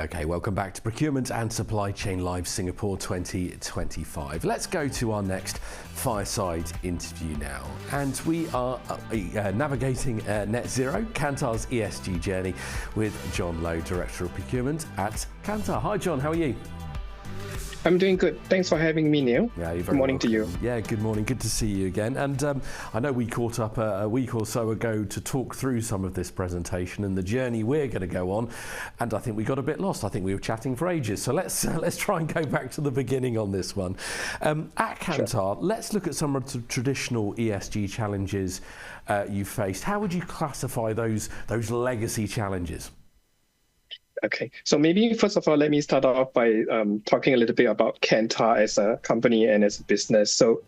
Okay, welcome back to Procurement and Supply Chain Live Singapore 2025. Let's go to our next fireside interview now. And we are navigating net zero, Kantar's ESG journey with John Lowe, Director of Procurement at Kantar. Hi, John, how are you? I'm doing good. Thanks for having me, Neil. Yeah, you're very good morning welcome. to you. Yeah, good morning. Good to see you again. And I know we caught up a week or so ago to talk through some of this presentation and the journey we're going to go on. And I think we got a bit lost. I think we were chatting for ages. So let's try and go back to the beginning on this one. At Kantar, sure. Let's look at some of the traditional ESG challenges you faced. How would you classify those legacy challenges? Okay, so maybe first of all, let me start off by talking a little bit about Kantar as a company and as a business. So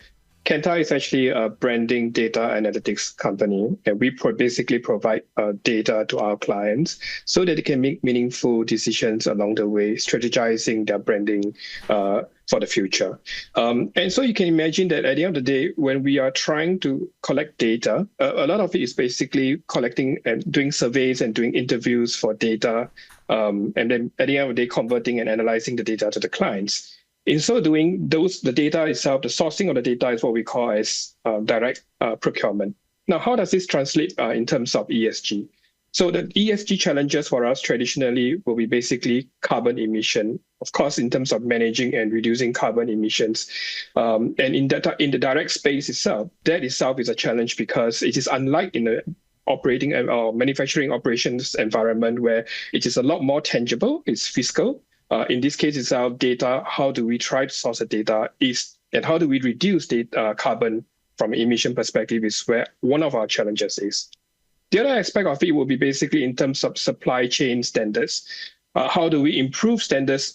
Kantar is actually a branding data analytics company, and we basically provide data to our clients so that they can make meaningful decisions along the way, strategizing their branding for the future. And so you can imagine that at the end of the day, when we are trying to collect data, a lot of it is basically collecting and doing surveys and doing interviews for data, and then at the end of the day, converting and analyzing the data to the clients. In so doing, the data itself, the sourcing of the data is what we call as direct procurement. Now, how does this translate in terms of ESG? So the ESG challenges for us traditionally will be basically carbon emission, of course, in terms of managing and reducing carbon emissions. And in the direct space itself, that itself is a challenge because it is unlike in the operating or manufacturing operations environment where it is a lot more tangible, it's fiscal. In this case, it's our data. How do we try to source the data and how do we reduce the carbon from an emission perspective is where one of our challenges is. The other aspect of it will be basically in terms of supply chain standards. How do we improve standards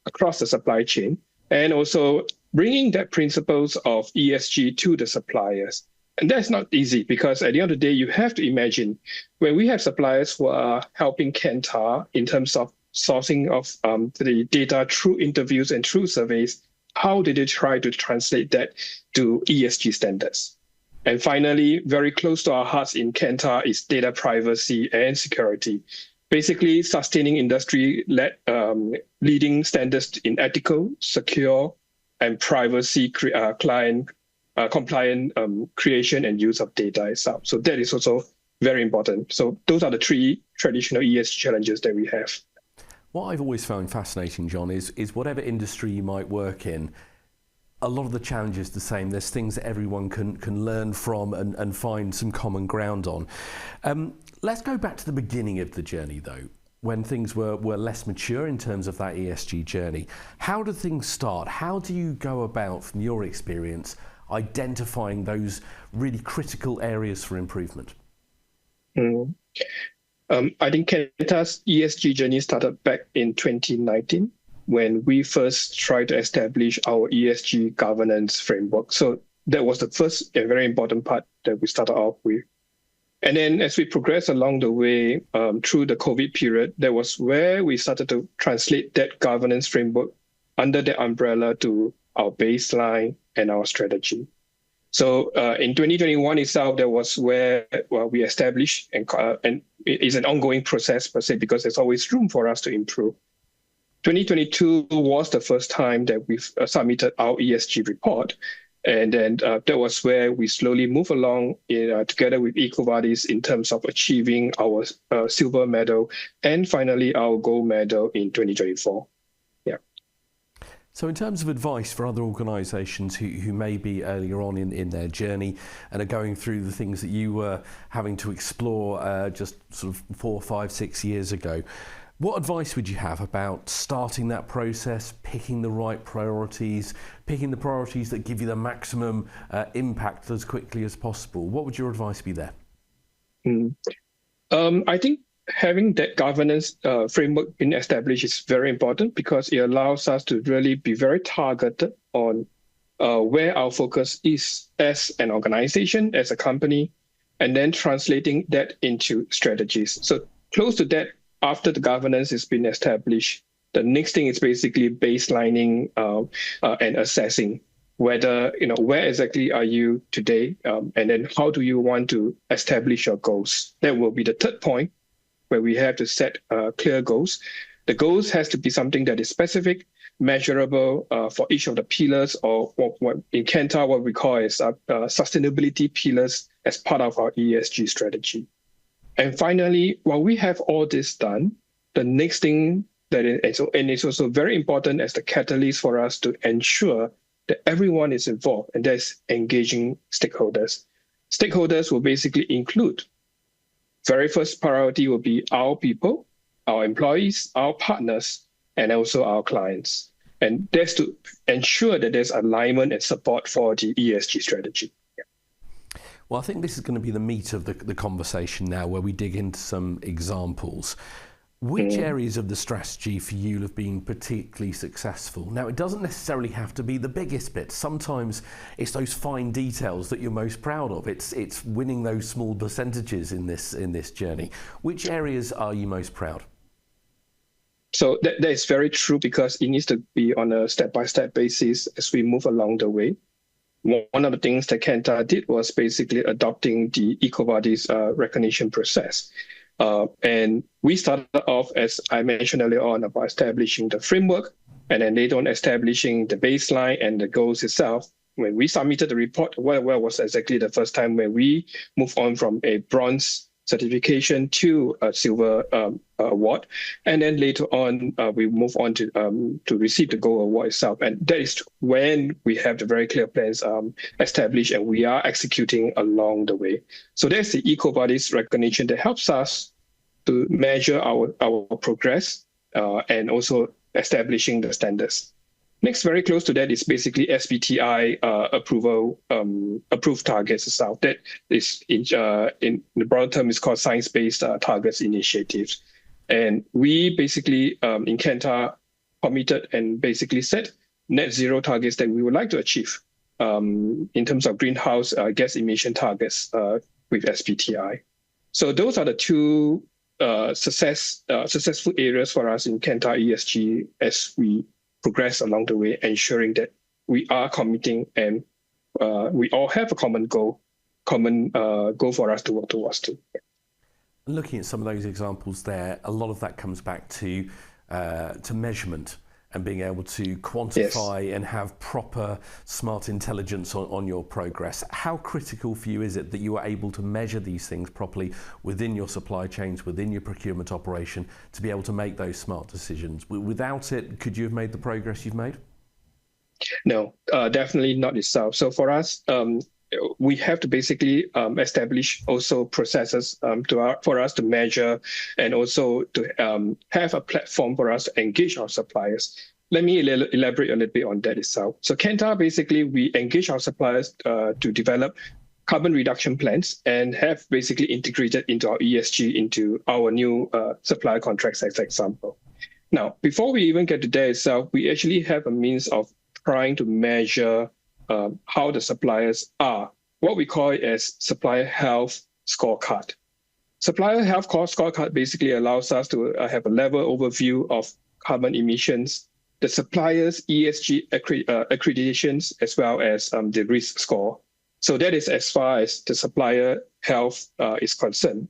across the supply chain and also bringing that principles of ESG to the suppliers? And that's not easy because at the end of the day, you have to imagine when we have suppliers who are helping Kantar in terms of sourcing of the data through interviews and through surveys, how did they try to translate that to ESG standards? And finally, very close to our hearts in Kantar is data privacy and security. Basically, sustaining industry-led leading standards in ethical, secure, and privacy client compliant creation and use of data itself. So that is also very important. So those are the three traditional ESG challenges that we have. What I've always found fascinating, John, is whatever industry you might work in, a lot of the challenges are the same. There's things that everyone can learn from and find some common ground on. Let's go back to the beginning of the journey, though, when things were less mature in terms of that ESG journey. How do things start? How do you go about, from your experience, identifying those really critical areas for improvement? I think Kantar's ESG journey started back in 2019 when we first tried to establish our ESG governance framework. So that was the first and very important part that we started off with. And then as we progressed along the way through the COVID period, that was where we started to translate that governance framework under the umbrella to our baseline and our strategy. So in 2021 itself, that was where we established, and it is an ongoing process per se, because there's always room for us to improve. 2022 was the first time that we've submitted our ESG report. And then that was where we slowly move along together with EcoVadis in terms of achieving our silver medal and finally our gold medal in 2024. So in terms of advice for other organisations who may be earlier on in their journey and are going through the things that you were having to explore just sort of 4, 5, 6 years ago, what advice would you have about starting that process, picking the right priorities, picking the priorities that give you the maximum impact as quickly as possible? What would your advice be there? I think having that governance framework being established is very important because it allows us to really be very targeted on where our focus is as an organization, as a company, and then translating that into strategies. So close to that, after the governance has been established, the next thing is basically baselining and assessing whether, where exactly are you today, and then how do you want to establish your goals. That will be the third point, where we have to set clear goals. The goals has to be something that is specific, measurable for each of the pillars, or what in Kantar, what we call is sustainability pillars as part of our ESG strategy. And finally, while we have all this done, the next thing that it's also very important as the catalyst for us to ensure that everyone is involved, and that's engaging stakeholders. Stakeholders will basically include, very first priority will be our people, our employees, our partners, and also our clients. And that's to ensure that there's alignment and support for the ESG strategy. Well, I think this is going to be the meat of the conversation now, where we dig into some examples. Which areas of the strategy for you have been particularly successful? Now, it doesn't necessarily have to be the biggest bit. Sometimes it's those fine details that you're most proud of. It's winning those small percentages in this journey. Which areas are you most proud? So that is very true, because it needs to be on a step-by-step basis as we move along the way. One of the things that Kantar did was basically adopting the EcoVadis recognition process. And we started off, as I mentioned earlier on, about establishing the framework, and then later on establishing the baseline and the goals itself. When we submitted the report, well was exactly the first time when we moved on from a bronze certification to a silver award, and then later on we move on to receive the gold award itself. And that is when we have the very clear plans established, and we are executing along the way. So that's the EcoVadis recognition that helps us to measure our progress and also establishing the standards. Next, very close to that is basically SBTi approved targets itself. That is in the broad term is called Science-Based Targets Initiative. And we basically in Kantar committed and basically set net zero targets that we would like to achieve in terms of greenhouse gas emission targets with SBTi. So those are the two successful areas for us in Kantar ESG as we progress along the way, ensuring that we are committing and we all have a common goal for us to work towards too. Looking at some of those examples there, a lot of that comes back to measurement and being able to quantify and have proper smart intelligence on your progress. How critical for you is it that you are able to measure these things properly within your supply chains, within your procurement operation, to be able to make those smart decisions? Without it, could you have made the progress you've made? No, definitely not itself. So for us, we have to basically establish also processes for us to measure, and also to have a platform for us to engage our suppliers. Let me elaborate a little bit on that itself. So Kantar, basically, we engage our suppliers to develop carbon reduction plans and have basically integrated into our ESG into our new supplier contracts, as an example. Now, before we even get to that itself, we actually have a means of trying to measure how the suppliers are, what we call it as supplier health scorecard. Supplier health scorecard basically allows us to have a level overview of carbon emissions, the supplier's ESG accreditations, as well as the risk score. So that is as far as the supplier health is concerned.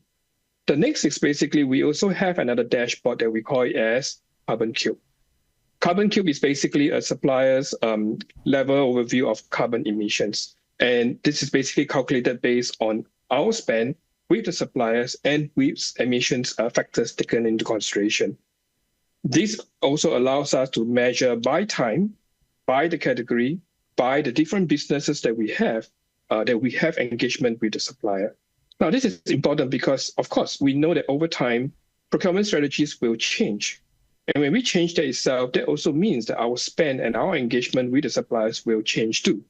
The next is basically we also have another dashboard that we call it as Carbon Cube. Carbon Cube is basically a supplier's level overview of carbon emissions. And this is basically calculated based on our spend with the suppliers and with emissions factors taken into consideration. This also allows us to measure by time, by the category, by the different businesses that we have engagement with the supplier. Now, this is important because, of course, we know that over time, procurement strategies will change. And when we change that itself, that also means that our spend and our engagement with the suppliers will change too.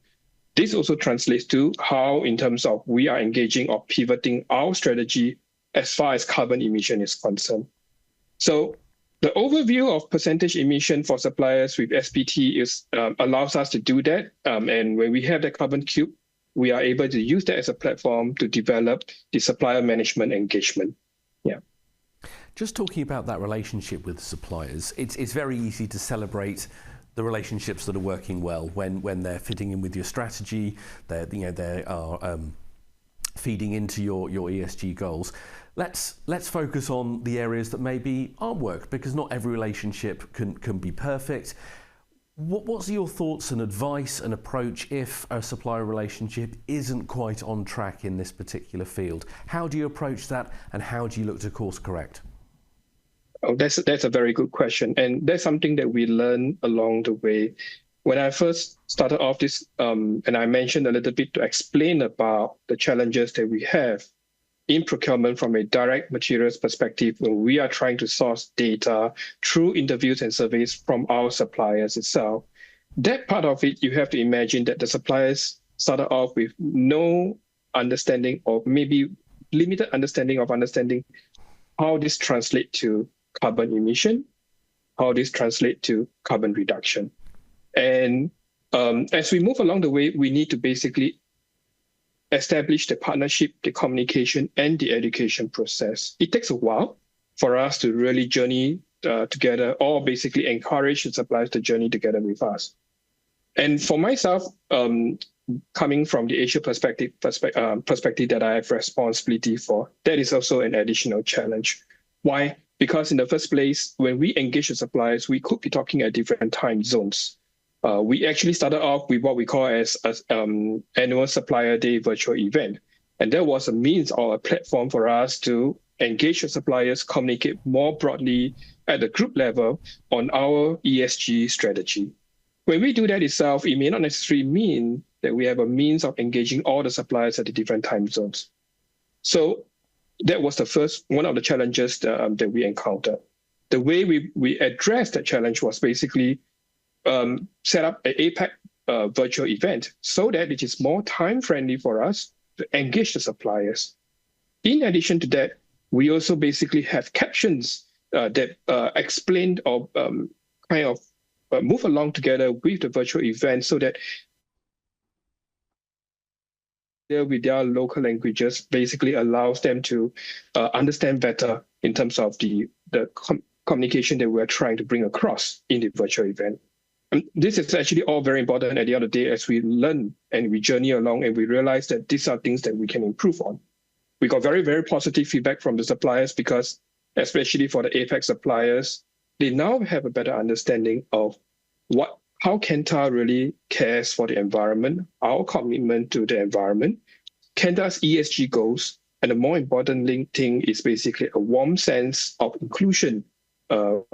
This also translates to how, in terms of we are engaging or pivoting our strategy as far as carbon emission is concerned. So the overview of percentage emission for suppliers with SBT allows us to do that. And when we have the Carbon Cube, we are able to use that as a platform to develop the supplier management engagement. Yeah. Just talking about that relationship with suppliers, it's very easy to celebrate the relationships that are working well when they're fitting in with your strategy. They are feeding into your ESG goals. Let's focus on the areas that maybe aren't work, because not every relationship can be perfect. What's your thoughts and advice and approach if a supplier relationship isn't quite on track in this particular field? How do you approach that, and how do you look to course correct? Oh, that's a very good question, and that's something that we learn along the way. When I first started off this, and I mentioned a little bit to explain about the challenges that we have in procurement from a direct materials perspective, when we are trying to source data through interviews and surveys from our suppliers itself. That part of it, you have to imagine that the suppliers started off with no understanding, or maybe limited understanding how this translates to carbon emission, how this translates to carbon reduction. And as we move along the way, we need to basically establish the partnership, the communication, and the education process. It takes a while for us to really journey together, or basically encourage the suppliers to journey together with us. And for myself, coming from the Asia perspective that I have responsibility for, that is also an additional challenge. Why? Because in the first place, when we engage the suppliers, we could be talking at different time zones. We actually started off with what we call as annual supplier day virtual event. And that was a means or a platform for us to engage the suppliers, communicate more broadly at the group level on our ESG strategy. When we do that itself, it may not necessarily mean that we have a means of engaging all the suppliers at the different time zones. So that was one of the challenges that we encountered. The way we addressed that challenge was basically set up an APAC virtual event so that it is more time-friendly for us to engage the suppliers. In addition to that, we also basically have captions that explain or kind of move along together with the virtual event, so that with their local languages basically allows them to understand better in terms of the communication that we're trying to bring across in the virtual event. And this is actually all very important at the end of the day, as we learn and we journey along and we realize that these are things that we can improve on. We got very, very positive feedback from the suppliers, because especially for the APAC suppliers, they now have a better understanding of how Kantar really cares for the environment, our commitment to the environment, Kantar's ESG goals, and the more important thing is basically a warm sense of inclusion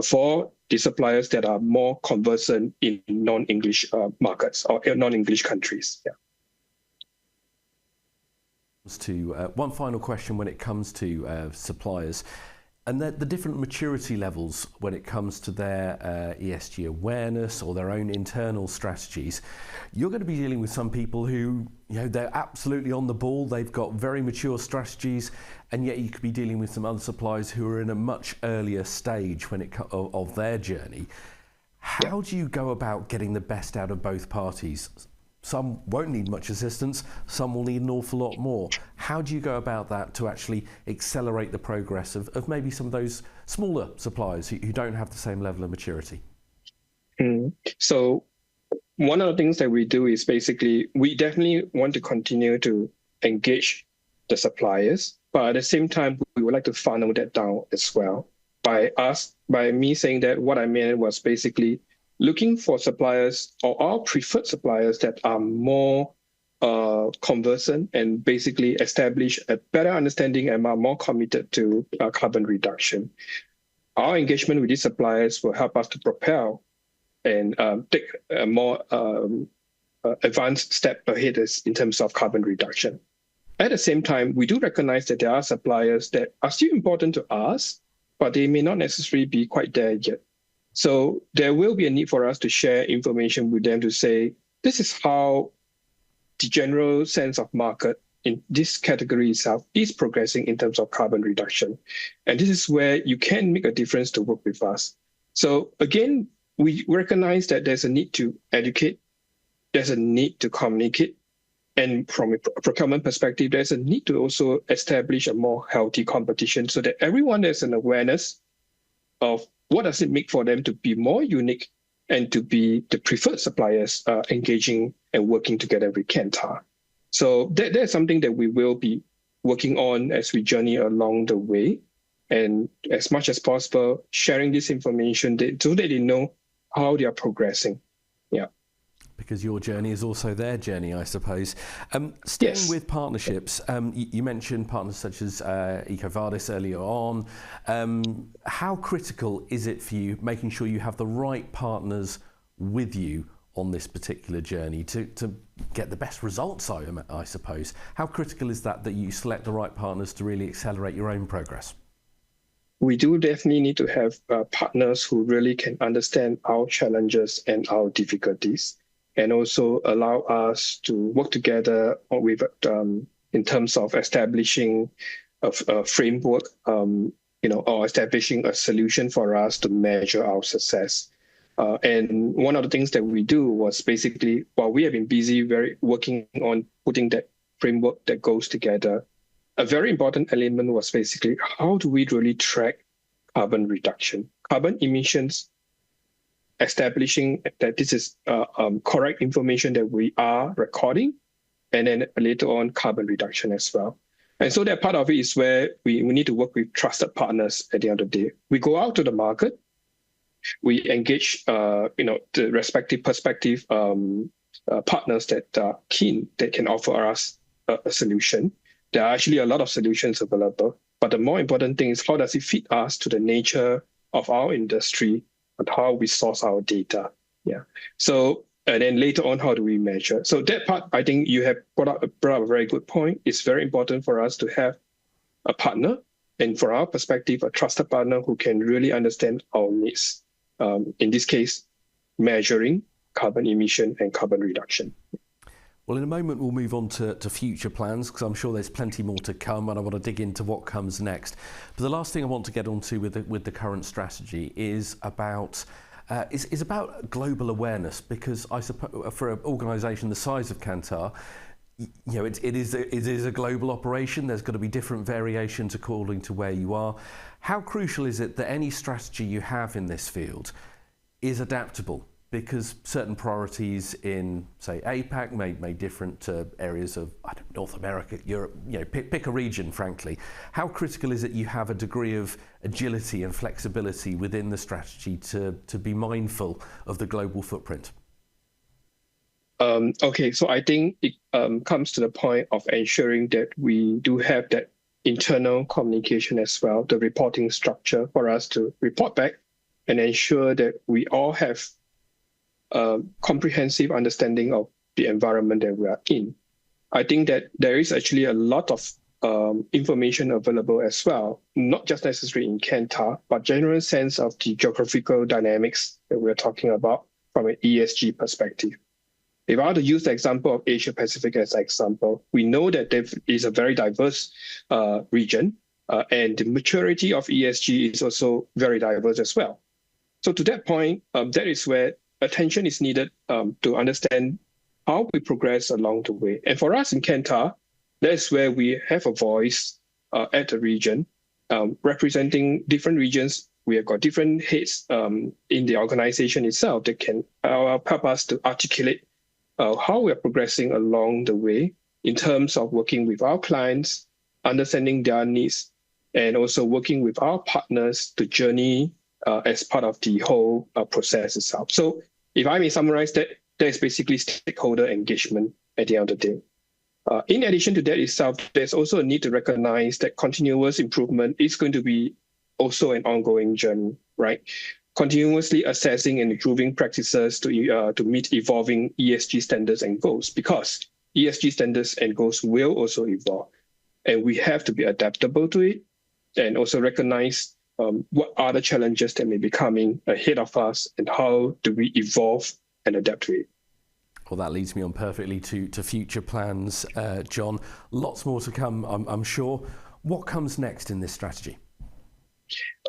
for the suppliers that are more conversant in non-English markets or non-English countries. Yeah. One final question when it comes to suppliers, and the different maturity levels when it comes to their ESG awareness or their own internal strategies. You're going to be dealing with some people who, they're absolutely on the ball, they've got very mature strategies, and yet you could be dealing with some other suppliers who are in a much earlier stage of their journey. How do you go about getting the best out of both parties? Some won't need much assistance, some will need an awful lot more. How do you go about that to actually accelerate the progress of maybe some of those smaller suppliers who don't have the same level of maturity? So one of the things that we do is basically, we definitely want to continue to engage the suppliers, but at the same time, we would like to funnel that down as well. By me saying that, what I meant was basically looking for suppliers or our preferred suppliers that are more conversant and basically establish a better understanding and are more committed to carbon reduction. Our engagement with these suppliers will help us to propel and take a more advanced step ahead in terms of carbon reduction. At the same time, we do recognize that there are suppliers that are still important to us, but they may not necessarily be quite there yet. So there will be a need for us to share information with them to say, this is how the general sense of market in this category itself is progressing in terms of carbon reduction. And this is where you can make a difference to work with us. So again, we recognize that there's a need to educate, there's a need to communicate, and from a procurement perspective, there's a need to also establish a more healthy competition so that everyone has an awareness of what does it make for them to be more unique and to be the preferred suppliers engaging and working together with Kantar. So that's something that we will be working on as we journey along the way. And as much as possible, sharing this information so that they know how they are progressing. Yeah. Because your journey is also their journey, I suppose. Staying Yes. with partnerships, you mentioned partners such as EcoVadis earlier on. How critical is it for you making sure you have the right partners with you on this particular journey to get the best results, I suppose? How critical is that you select the right partners to really accelerate your own progress? We do definitely need to have partners who really can understand our challenges and our difficulties, and also allow us to work together with in terms of establishing a framework, or establishing a solution for us to measure our success. And one of the things that we do was basically, while we have been busy working on putting that framework that goes together, a very important element was basically how do we really track carbon reduction, carbon emissions, establishing that this is correct information that we are recording, and then later on carbon reduction as well. And so that part of it is where we need to work with trusted partners at the end of the day. We go out to the market, we engage the respective prospective partners that are keen, that can offer us a solution. There are actually a lot of solutions available, but the more important thing is how does it fit us to the nature of our industry and how we source our data. Yeah. So, and then later on, how do we measure? So that part, I think you have brought up a very good point. It's very important for us to have a partner, and from our perspective, a trusted partner who can really understand our needs. In this case, measuring carbon emission and carbon reduction. Well, in a moment, we'll move on to future plans, because I'm sure there's plenty more to come, and I want to dig into what comes next. But the last thing I want to get onto with the current strategy is about global awareness, because I suppose for an organisation the size of Kantar, it is a global operation. There's got to be different variations according to where you are. How crucial is it that any strategy you have in this field is adaptable? Because certain priorities in, say, APAC may different to areas of North America, Europe. Pick a region. Frankly, how critical is it you have a degree of agility and flexibility within the strategy to be mindful of the global footprint? Okay, so I think it comes to the point of ensuring that we do have that internal communication as well, the reporting structure for us to report back and ensure that we all have a comprehensive understanding of the environment that we are in. I think that there is actually a lot of information available as well, not just necessarily in Kantar, but general sense of the geographical dynamics that we're talking about from an ESG perspective. If I were to use the example of Asia Pacific as an example, we know that there is a very diverse region, and the maturity of ESG is also very diverse as well. So to that point, that is where attention is needed to understand how we progress along the way. And for us in Kantar, that's where we have a voice at the region, representing different regions. We have got different heads in the organization itself that can help us to articulate how we are progressing along the way in terms of working with our clients, understanding their needs, and also working with our partners to journey as part of the whole process itself. So if I may summarize that, that is basically stakeholder engagement at the end of the day. In addition to that itself, there's also a need to recognize that continuous improvement is going to be also an ongoing journey, right? Continuously assessing and improving practices to meet evolving ESG standards and goals, because ESG standards and goals will also evolve, and we have to be adaptable to it, and also recognize what are the challenges that may be coming ahead of us, and how do we evolve and adapt to it. Well, that leads me on perfectly to future plans, John. Lots more to come, I'm sure. What comes next in this strategy?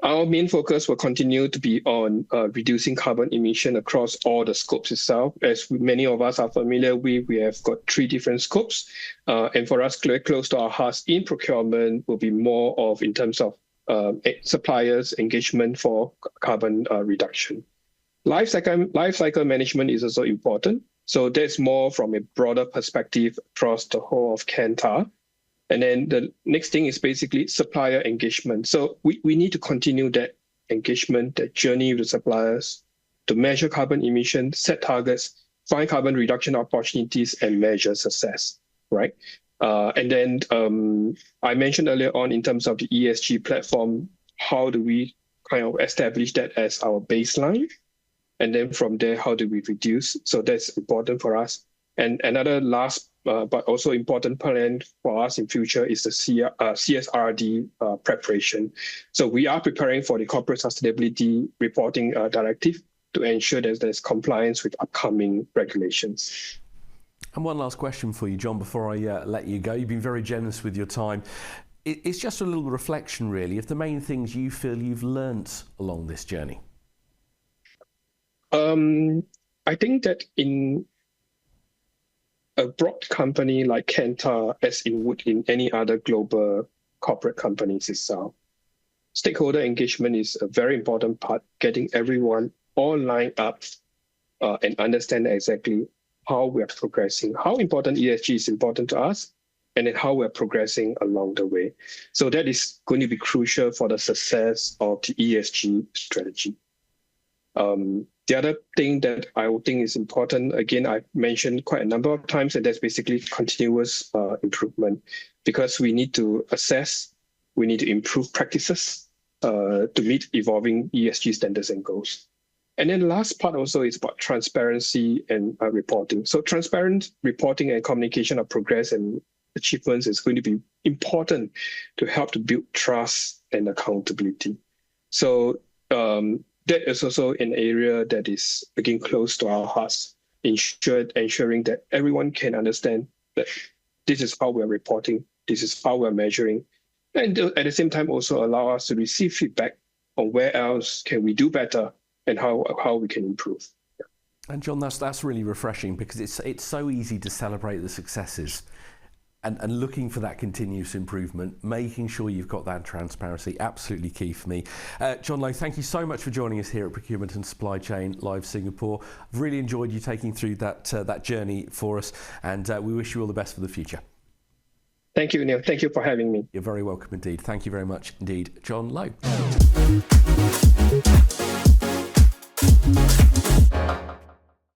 Our main focus will continue to be on reducing carbon emission across all the scopes itself. As many of us are familiar with, we have got 3 different scopes. And for us, close to our hearts in procurement will be more of in terms of suppliers engagement for carbon reduction. Life cycle management is also important. So that's more from a broader perspective across the whole of Kantar. And then the next thing is basically supplier engagement. So we need to continue that engagement, that journey with the suppliers to measure carbon emissions, set targets, find carbon reduction opportunities, and measure success, right? And then I mentioned earlier on in terms of the ESG platform, how do we kind of establish that as our baseline? And then from there, how do we reduce? So that's important for us. And another last but also important plan for us in future is the CSRD preparation. So we are preparing for the Corporate Sustainability Reporting Directive to ensure that there's compliance with upcoming regulations. And one last question for you, John, before I let you go. You've been very generous with your time. It's just a little reflection, really, of the main things you feel you've learnt along this journey. I think that in a broad company like Kantar, as it would in any other global corporate companies itself, stakeholder engagement is a very important part, getting everyone all lined up and understand exactly how we are progressing, how important ESG is important to us, and then how we're progressing along the way. So that is going to be crucial for the success of the ESG strategy. The other thing that I would think is important, again, I mentioned quite a number of times, and that's basically continuous improvement, because we need to assess, we need to improve practices to meet evolving ESG standards and goals. And then the last part also is about transparency and reporting. So transparent reporting and communication of progress and achievements is going to be important to help to build trust and accountability. So that is also an area that is, again, close to our hearts, ensuring that everyone can understand that this is how we're reporting, this is how we're measuring, and at the same time also allow us to receive feedback on where else can we do better and how we can improve. Yeah. And John, that's really refreshing, because it's so easy to celebrate the successes. And looking for that continuous improvement, making sure you've got that transparency, absolutely key for me. John Lowe, thank you so much for joining us here at Procurement and Supply Chain Live Singapore. I've really enjoyed you taking through that journey for us, and we wish you all the best for the future. Thank you, Neil. Thank you for having me. You're very welcome indeed. Thank you very much indeed, John Lowe.